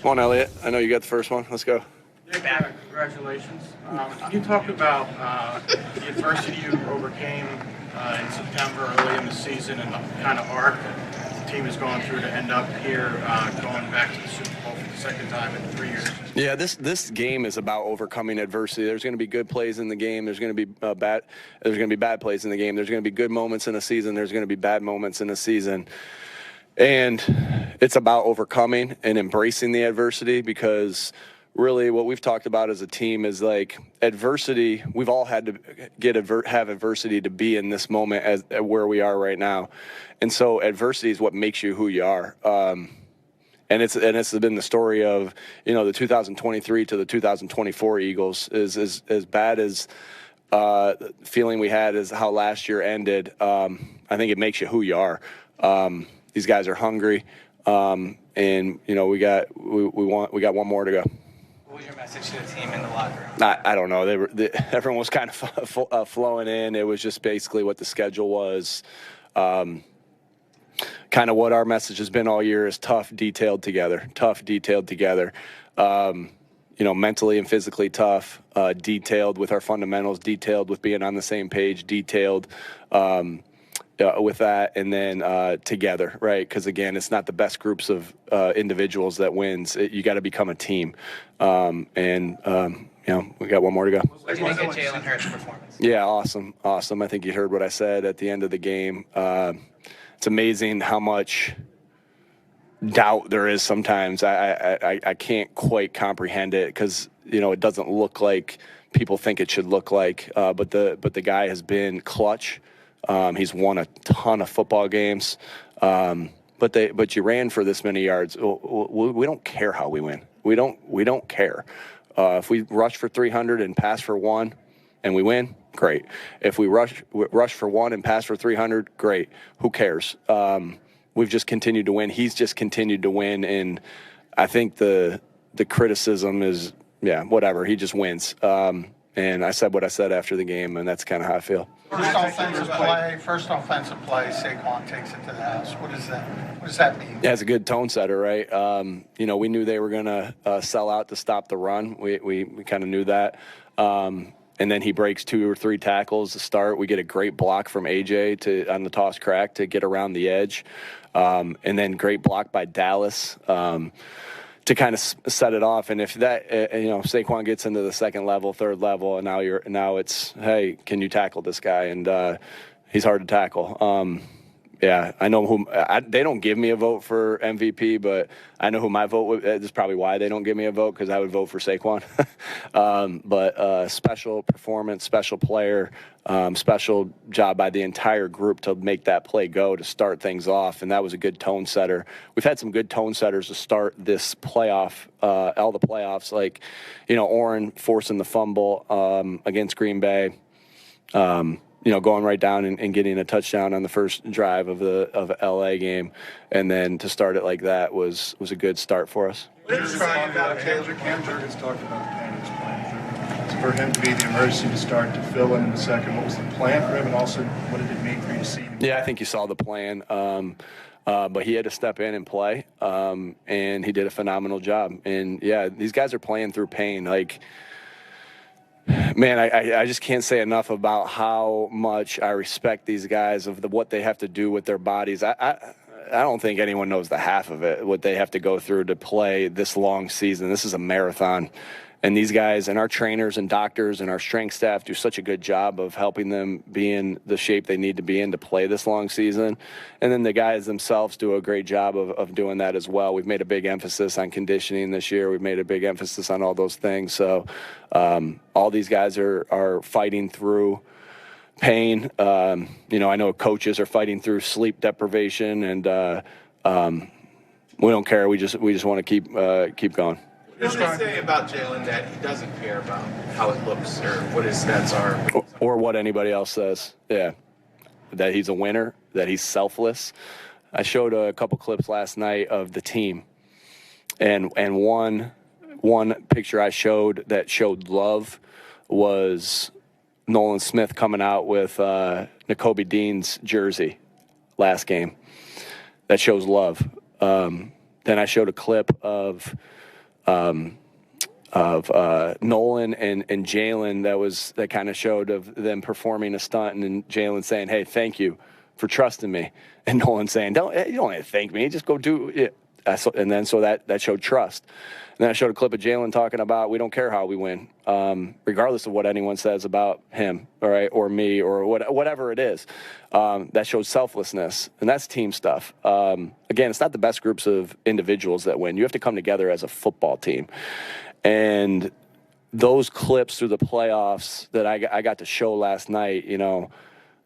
Come on, Elliot. I know you got the first one. Let's go. Yeah, congratulations. Can you talk about the adversity you overcame in September, early in the season, and the kind of arc that the team has gone through to end up here, going back to the Super Bowl for the second time in 3 years? Yeah, this game is about overcoming adversity. There's going to be good plays in the game. There's going to be bad. There's going to be bad plays in the game. There's going to be good moments in a season. There's going to be bad moments in a season. And it's about overcoming and embracing the adversity, because really what we've talked about as a team is like adversity. We've all had to have adversity to be in this moment as where we are right now. And so adversity is what makes you who you are. And it's been the story of, the 2023 to the 2024 Eagles is as bad as feeling we had as how last year ended. I think it makes you who you are. These guys are hungry, and we got one more to go. What was your message to the team in the locker room? I don't know. Everyone was kind of flowing in. It was just basically what the schedule was. Kind of what our message has been all year is tough, detailed together. Mentally and physically tough, detailed with our fundamentals, detailed with being on the same page, detailed with that, and then together, right? Because, again, it's not the best groups of individuals that wins. You got to become a team. We got one more to go. What do you think of Jalen Hurts' performance? Yeah, awesome. I think you heard what I said at the end of the game. It's amazing how much doubt there is sometimes. I can't quite comprehend it because, it doesn't look like people think it should look like. But the guy has been clutch. He's won a ton of football games. But you ran for this many yards. We don't care how we win. We don't care. If we rush for 300 and pass for 1 and we win, great. If we rush for 1 and pass for 300, great. Who cares? We've just continued to win. He's just continued to win, and I think the criticism is, whatever. He just wins. And I said what I said after the game, and that's kind of how I feel. First offensive play, Saquon takes it to the house. What does that mean? Yeah, it's a good tone setter, right? We knew they were going to sell out to stop the run. We kind of knew that. And then he breaks 2 or 3 tackles to start. We get a great block from AJ on the toss crack to get around the edge. And then great block by Dallas to kind of set it off. And if that, Saquon gets into the second level, third level, and now it's, hey, can you tackle this guy? And he's hard to tackle. I know they don't give me a vote for MVP, but I know who my vote would. That's probably why they don't give me a vote, because I would vote for Saquon. But special performance, special player, special job by the entire group to make that play go to start things off, and that was a good tone setter. We've had some good tone setters to start this playoff, all the playoffs, like Oren forcing the fumble against Green Bay. Going right down and getting a touchdown on the first drive of the LA game, and then to start it like that was a good start for us. Cam Jurgens talked about the plan he was playing for him to be the emergency to start to fill in the second. What was the plan for him, and also what did it mean for you to see him? Yeah, I think you saw the plan, but he had to step in and play, and he did a phenomenal job. And yeah, these guys are playing through pain, like. Man, I just can't say enough about how much I respect these guys of what they have to do with their bodies. I don't think anyone knows the half of it, what they have to go through to play this long season. This is a marathon. And these guys and our trainers and doctors and our strength staff do such a good job of helping them be in the shape they need to be in to play this long season. And then the guys themselves do a great job of doing that as well. We've made a big emphasis on conditioning this year. We've made a big emphasis on all those things. So all these guys are fighting through pain. I know coaches are fighting through sleep deprivation, and we don't care. We just want to keep going. What does it say about Jalen that he doesn't care about how it looks or what his stats are? Or what anybody else says. Yeah. That he's a winner, that he's selfless. I showed a couple clips last night of the team. And one picture I showed that showed love was Nolan Smith coming out with Nakobe Dean's jersey last game. That shows love. Then I showed a clip of Nolan and Jalen that kind of showed of them performing a stunt, and then Jalen saying, "Hey, thank you for trusting me," and Nolan saying, you don't have to thank me, just go do it." And then so that showed trust. And then I showed a clip of Jalen talking about, we don't care how we win, regardless of what anyone says about him, all right, or me, or whatever it is. That shows selflessness, and that's team stuff. Again, it's not the best groups of individuals that win. You have to come together as a football team. And those clips through the playoffs that I got to show last night,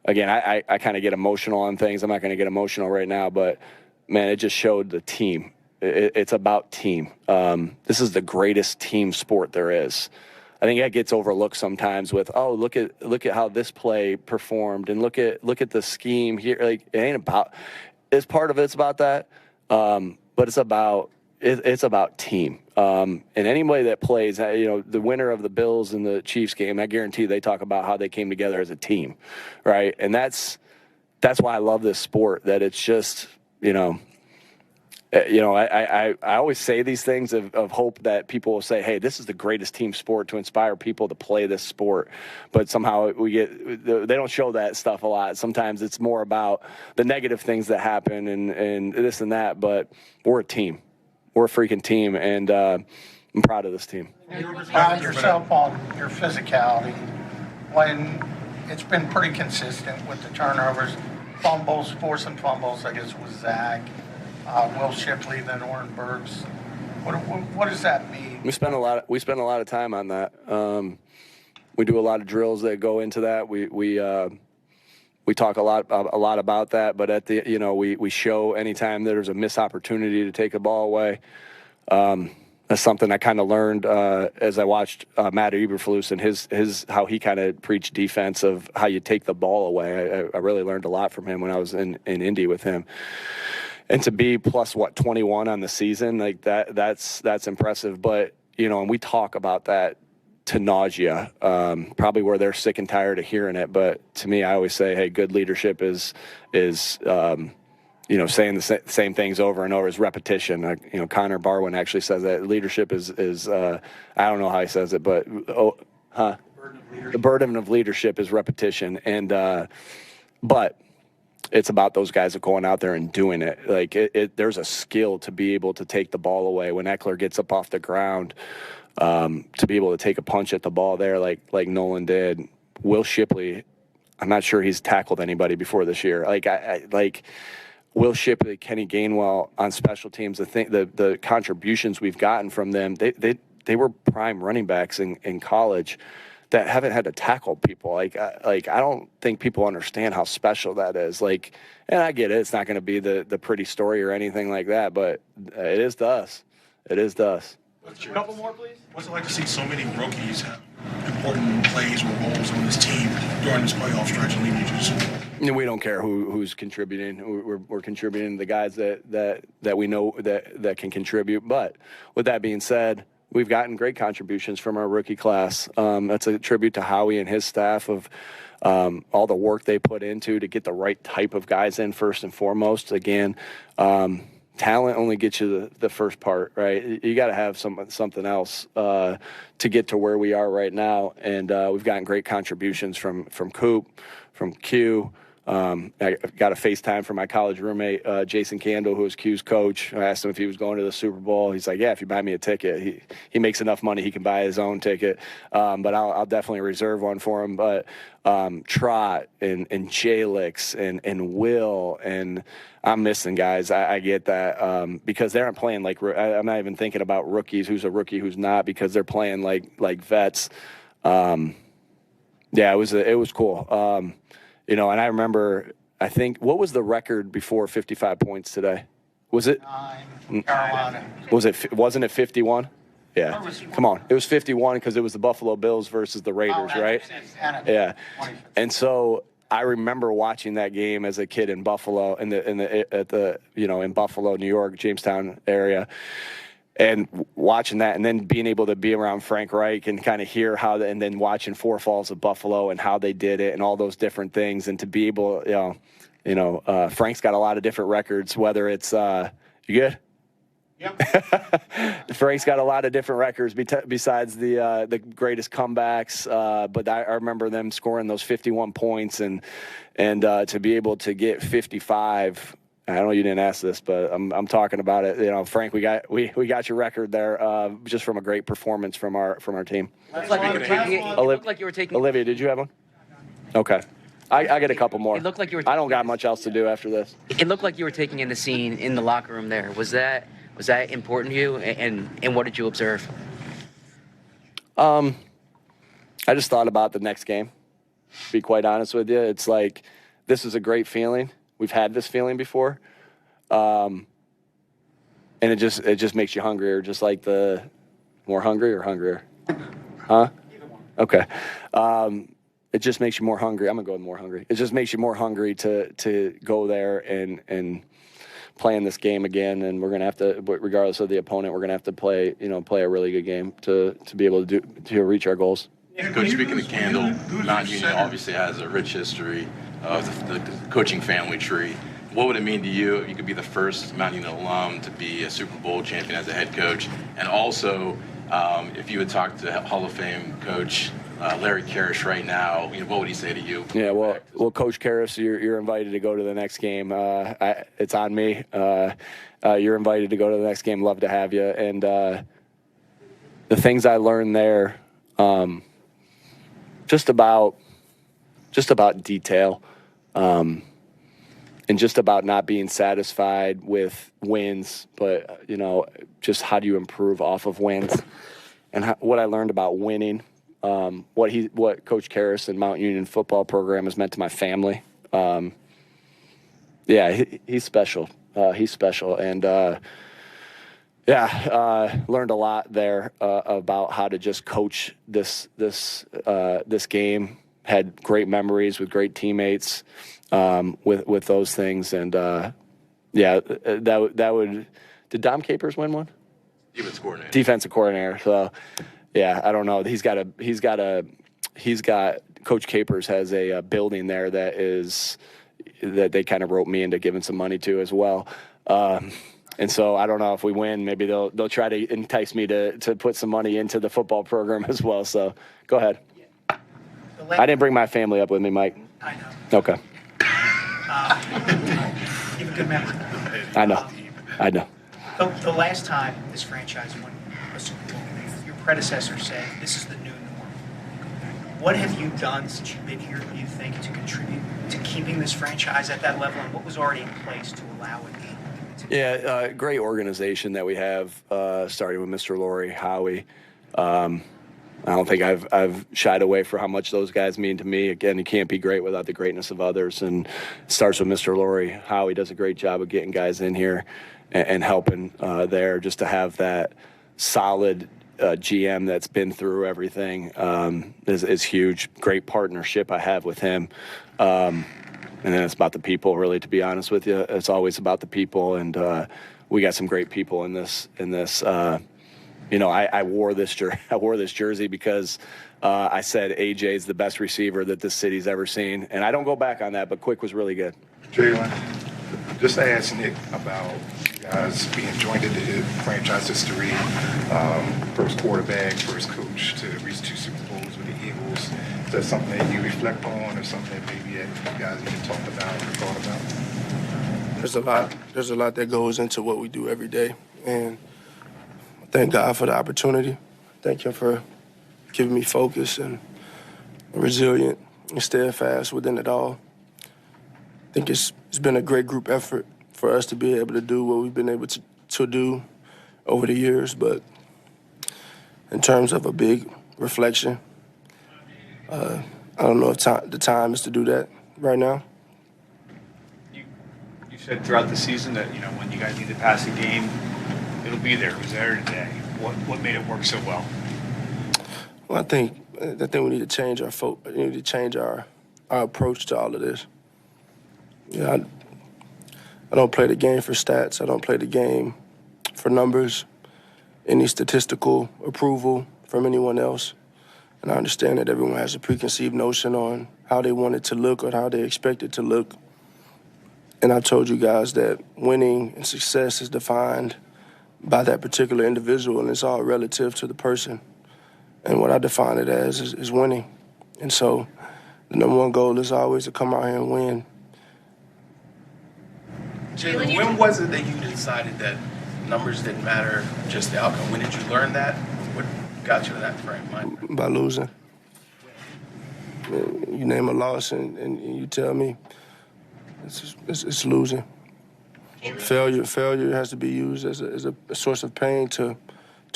again, I kind of get emotional on things. I'm not going to get emotional right now, but, man, it just showed the team. It's about team. This is the greatest team sport there is. I think that gets overlooked sometimes with, look at how this play performed, and look at the scheme here. Like, it ain't about. It's part of it's about that, but it's about team. And anybody that plays, the winner of the Bills and the Chiefs game, I guarantee they talk about how they came together as a team, right? And that's why I love this sport. That it's just, I always say these things of hope that people will say, hey, this is the greatest team sport, to inspire people to play this sport. But somehow they don't show that stuff a lot. Sometimes it's more about the negative things that happen and this and that. But we're a team. We're a freaking team, and I'm proud of this team. You pride yourself on your physicality when it's been pretty consistent with the turnovers, fumbles, forcing fumbles, I guess, with Zach. Will Shipley, then Oren Burks. What does that mean? We spend a lot of time on that. We do a lot of drills that go into that. We talk a lot about that. But at the we show anytime there's a missed opportunity to take a ball away. That's something I kind of learned as I watched Matt Eberflus and his how he kind of preached defense of how you take the ball away. I really learned a lot from him when I was in Indy with him. And to be plus 21 on the season, like that's impressive. But and we talk about that to nausea, probably where they're sick and tired of hearing it. But to me, I always say, hey, good leadership is saying the same things over and over, is repetition. Connor Barwin actually says that leadership is I don't know how he says it, but the burden of leadership is repetition. And but it's about those guys that going out there and doing it. Like there's a skill to be able to take the ball away when Eckler gets up off the ground, to be able to take a punch at the ball there, like Nolan did. Will Shipley, I'm not sure he's tackled anybody before this year. Like Will Shipley, Kenny Gainwell on special teams. The contributions we've gotten from them, they were prime running backs in college that haven't had to tackle people. Like I don't think people understand how special that is. Like, and I get it. It's not going to be the pretty story or anything like that, but it is to us. It is to us. A couple more, please. What's it like to see so many rookies have important plays or roles on this team during this playoff stretch and leading you to? We don't care who's contributing. We're contributing to the guys that we know that can contribute. But with that being said, we've gotten great contributions from our rookie class. That's a tribute to Howie and his staff of all the work they put into to get the right type of guys in first and foremost. Again, talent only gets you the first part, right? You got to have something else to get to where we are right now. And we've gotten great contributions from Coop, from Q. I got a FaceTime from my college roommate, Jason Candle, who was Q's coach. I asked him if he was going to the Super Bowl. He's like, yeah, if you buy me a ticket. He makes enough money, he can buy his own ticket. But I'll definitely reserve one for him. But Trot and Jalix and Will, and I'm missing guys. I get that because they aren't playing like – I'm not even thinking about rookies, who's a rookie, who's not, because they're playing like vets. Yeah, it was cool. And I remember, I think, what was the record before 55 points today? Was it? 9, Carolina. Wasn't it 51? Yeah. Come on. It was 51 because it was the Buffalo Bills versus the Raiders, right? Yeah. And so I remember watching that game as a kid in Buffalo, in Buffalo, New York, Jamestown area. And watching that, and then being able to be around Frank Reich and kind of hear and then watching Four Falls of Buffalo and how they did it and all those different things, and to be able, Frank's got a lot of different records. Whether it's you good? Yep. Frank's got a lot of different records besides the greatest comebacks, but I remember them scoring those 51 points and to be able to get 55. I know you didn't ask this, but I'm talking about it. You know, Frank, we got your record there just from a great performance from our team. It looked like you were taking. Olivia, did you have one? Okay. I get a couple more. It looked like you were. I don't got much else to do after this. It looked like you were taking in the scene in the locker room there. Was that important to you? And what did you observe? I just thought about the next game. To be quite honest with you, it's like this is a great feeling. We've had this feeling before, and it just makes you hungrier. Just like the more hungry or hungrier, huh? Okay. It just makes you more hungry. I'm gonna go with more hungry. It just makes you more hungry to go there and play in this game again. And we're gonna have to, regardless of the opponent, we're gonna have to play a really good game to be able to reach our goals. Coach, speaking of Candle, Mount Union obviously has a rich history of the coaching family tree. What would it mean to you if you could be the first Mount Union alum to be a Super Bowl champion as a head coach? And also, if you would talk to Hall of Fame coach Larry Karrasch right now, what would he say to you? Yeah, well, Coach Karrasch, you're invited to go to the next game. It's on me. You're invited to go to the next game. Love to have you. And the things I learned there, just about detail, and just about not being satisfied with wins, but just how do you improve off of wins, and what I learned about winning, what Coach Karrasch and Mount Union football program has meant to my family. He's special. He's special, and learned a lot there about how to just coach this game. Had great memories with great teammates with those things, and that would. Did Dom Capers win one? Defensive coordinator. So I don't know. He's got Coach Capers has a building there that they kind of roped me into giving some money to as well. And so I don't know if we win, maybe they'll try to entice me to put some money into the football program as well. So go ahead. I didn't bring my family up with me, Mike. I know. Okay. You have a good memory. I know. The last time this franchise won a Super Bowl, your predecessor said this is the new norm. What have you done since you've been here, you think, to contribute to keeping this franchise at that level, and what was already in place to allow it? Great organization that we have, starting with Mr. Laurie, Howie. I don't think I've shied away from how much those guys mean to me. Again, you can't be great without the greatness of others, and it starts with Mr. Laurie. Howie does a great job of getting guys in here and helping there, just to have that solid GM that's been through everything is huge. Great partnership I have with him. And then it's about the people, really, to be honest with you. It's always about the people, and we got some great people in this. I wore this jersey because I said AJ is the best receiver that this city's ever seen, and I don't go back on that. But Quick was really good. Jalen, just to ask Nick about you guys being joined into the franchise history, first quarterback, first coach to reach 2 Super Bowls with the Eagles. Is that something that you reflect on, or something that maybe you guys even talked about or thought about? There's a lot that goes into what we do every day, and thank God for the opportunity. Thank Him for giving me focus and resilient and steadfast within it all. I think it's been a great group effort for us to be able to do what we've been able to do over the years. But in terms of a big reflection, I don't know if the time is to do that right now. You said throughout the season that, when you guys need to pass a game, it'll be there. It was there today. What made it work so well? Well, I think we need to change our approach to all of this. I don't play the game for stats. I don't play the game for numbers, any statistical approval from anyone else. And I understand that everyone has a preconceived notion on how they want it to look or how they expect it to look. And I told you guys that winning and success is defined by that particular individual, and it's all relative to the person. And what I define it as is winning. And so the number one goal is always to come out here and win. Jalen, when was it that you decided that numbers didn't matter, just the outcome? When did you learn that? What got you to that frame of mind? By losing. You name a loss and you tell me it's losing. Failure has to be used as a source of pain to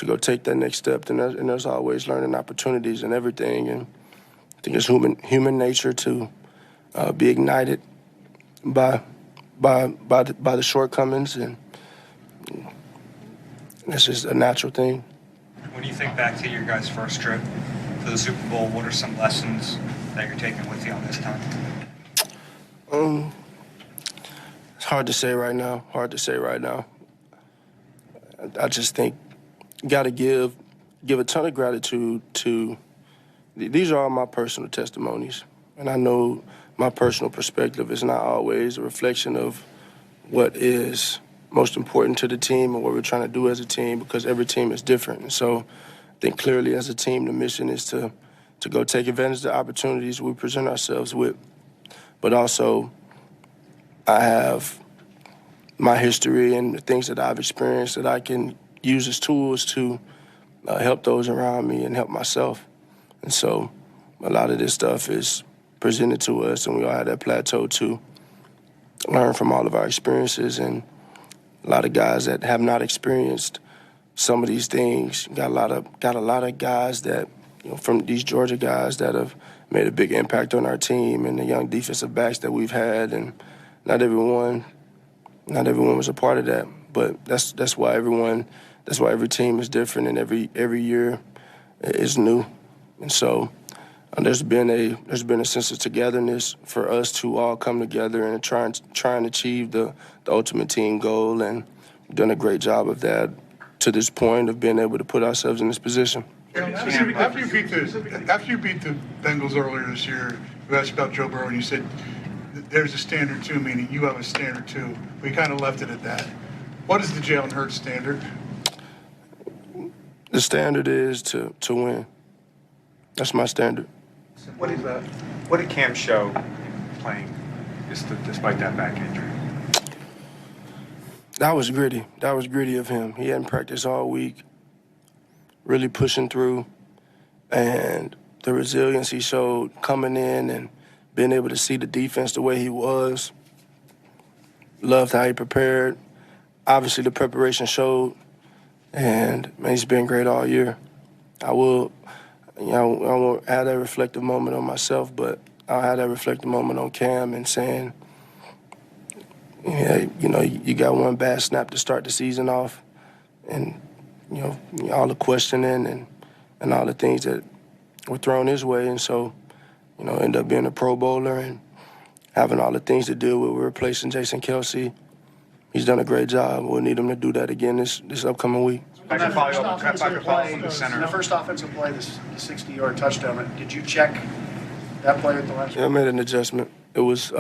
go take that next step. And there's always learning opportunities and everything. And I think it's human nature to be ignited by the shortcomings, and it's just a natural thing. When you think back to your guys' first trip to the Super Bowl, what are some lessons that you're taking with you on this time? It's hard to say right now. I just think you got to give a ton of gratitude to. These are all my personal testimonies, and I know my personal perspective is not always a reflection of what is most important to the team and what we're trying to do as a team, because every team is different. And so I think clearly as a team, the mission is to go take advantage of the opportunities we present ourselves with. But also I have my history and the things that I've experienced that I can use as tools to help those around me and help myself. And so a lot of this stuff is presented to us, and we all have that plateau to learn from all of our experiences. And a lot of guys that have not experienced some of these things, got a lot of guys that, from these Georgia guys that have made a big impact on our team, and the young defensive backs that we've had, and not everyone was a part of that. But that's why every team is different, and every year is new. And so there's been a sense of togetherness for us to all come together and try and achieve the ultimate team goal, and we've done a great job of that to this point of being able to put ourselves in this position. After you beat the Bengals earlier this year, you asked about Joe Burrow and you said there's a standard too, meaning you have a standard too. We kind of left it at that. What is the Jalen Hurts standard? The standard is to win. That's my standard. What did Cam show playing despite that back injury? That was gritty. That was gritty of him. He hadn't practiced all week, really pushing through, and the resilience he showed coming in and being able to see the defense the way he was. Loved how he prepared. Obviously, the preparation showed, and man, he's been great all year. I won't have that reflective moment on myself, but I'll have that reflective moment on Cam and saying, yeah, you got one bad snap to start the season off, and all the questioning and all the things that were thrown his way, and so end up being a Pro Bowler and having all the things to deal with. We're replacing Jason Kelsey. He's done a great job. We'll need him to do that again this upcoming week. I can follow up from the center. In the first offensive play, the 60-yard touchdown, did you check that play at the last? Yeah, I made an adjustment. It was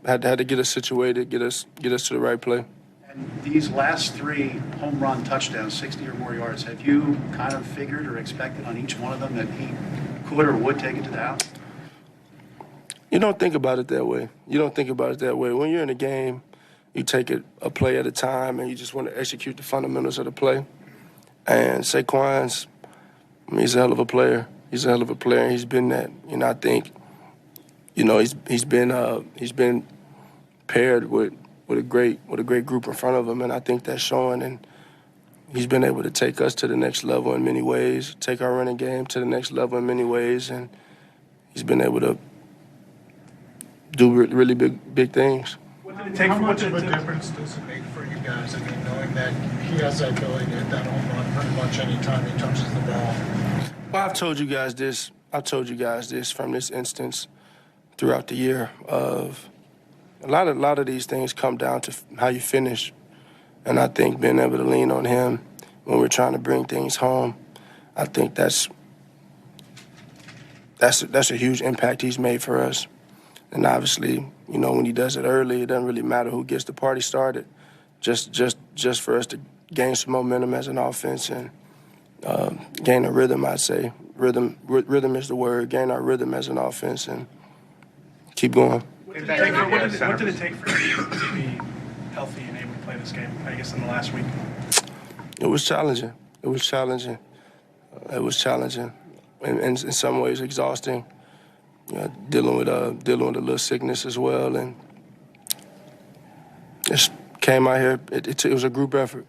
had to get us situated, get us to the right play. And these last 3 home run touchdowns, 60 or more yards, have you kind of figured or expected on each one of them that he could or would take it to the house? You don't think about it that way. When you're in a game, you take it a play at a time, and you just want to execute the fundamentals of the play. And Saquon's, he's a hell of a player. And he's been that. I think, he's been paired with a great group in front of him, and I think that's showing. And he's been able to take us to the next level in many ways, take our running game to the next level in many ways, and he's been able to do really big things. How much of a difference does it make for you guys? Knowing that he has that ability to hit that home run pretty much any time he touches the ball. Well, I've told you guys this from this instance throughout the year. Of a lot of these things come down to how you finish, and I think being able to lean on him when we're trying to bring things home, I think that's a huge impact he's made for us. And obviously, when he does it early, it doesn't really matter who gets the party started. Just for us to gain some momentum as an offense and gain a rhythm, I'd say. Rhythm is the word. Gain our rhythm as an offense and keep going. What did it take for you to be healthy and able to play this game, I guess, in the last week? It was challenging. And in some ways exhausting. Dealing with a little sickness as well, and just came out here. It was a group effort.